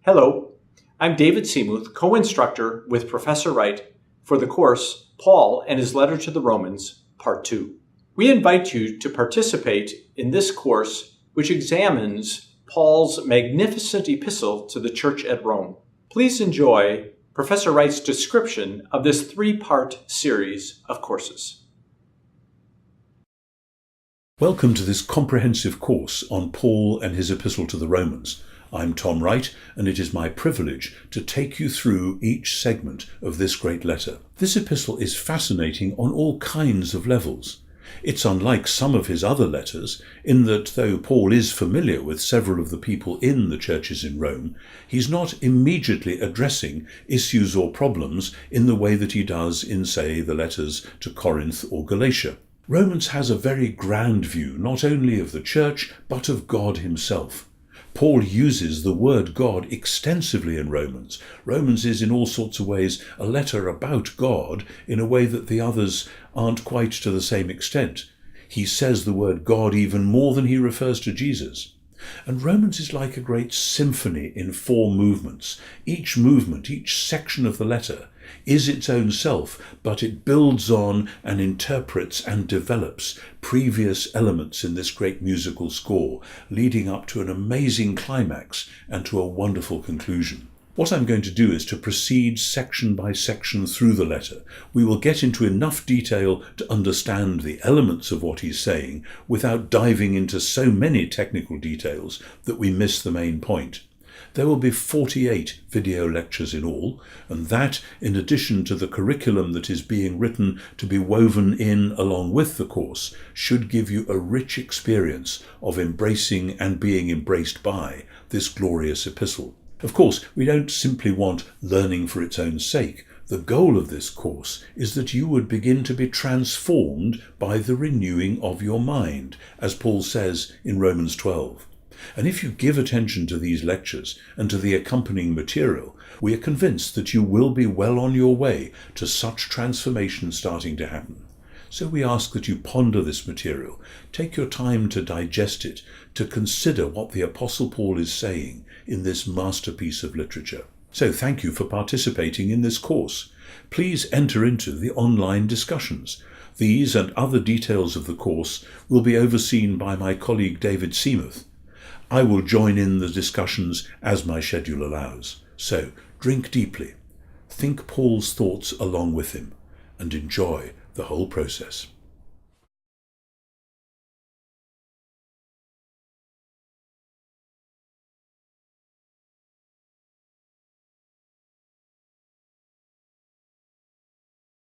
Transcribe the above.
Hello, I'm David Seamuth, co-instructor with Professor Wright for the course Paul and His Letter to the Romans, Part 2. We invite you to participate in this course, which examines Paul's magnificent epistle to the church at Rome. Please enjoy Professor Wright's description of this three-part series of courses. Welcome to this comprehensive course on Paul and his Epistle to the Romans. I'm Tom Wright, and it is my privilege to take you through each segment of this great letter. This epistle is fascinating on all kinds of levels. It's unlike some of his other letters in that though Paul is familiar with several of the people in the churches in Rome, he's not immediately addressing issues or problems in the way that he does in, say, the letters to Corinth or Galatia. Romans has a very grand view not only of the church but of God himself. Paul uses the word God extensively in Romans. Romans is in all sorts of ways a letter about God in a way that the others aren't quite to the same extent. He says the word God even more than he refers to Jesus. And Romans is like a great symphony in four movements. Each movement, each section of the letter, is its own self, but it builds on and interprets and develops previous elements in this great musical score, leading up to an amazing climax and to a wonderful conclusion. What I'm going to do is to proceed section by section through the letter. We will get into enough detail to understand the elements of what he's saying without diving into so many technical details that we miss the main point. There will be 48 video lectures in all, and that, in addition to the curriculum that is being written to be woven in along with the course, should give you a rich experience of embracing and being embraced by this glorious epistle. Of course, we don't simply want learning for its own sake. The goal of this course is that you would begin to be transformed by the renewing of your mind, as Paul says in Romans 12. And if you give attention to these lectures and to the accompanying material, we are convinced that you will be well on your way to such transformation starting to happen. So we ask that you ponder this material, take your time to digest it, to consider what the Apostle Paul is saying in this masterpiece of literature. So thank you for participating in this course. Please enter into the online discussions. These and other details of the course will be overseen by my colleague David Seamuth. I will join in the discussions as my schedule allows. So drink deeply, think Paul's thoughts along with him, and enjoy the whole process.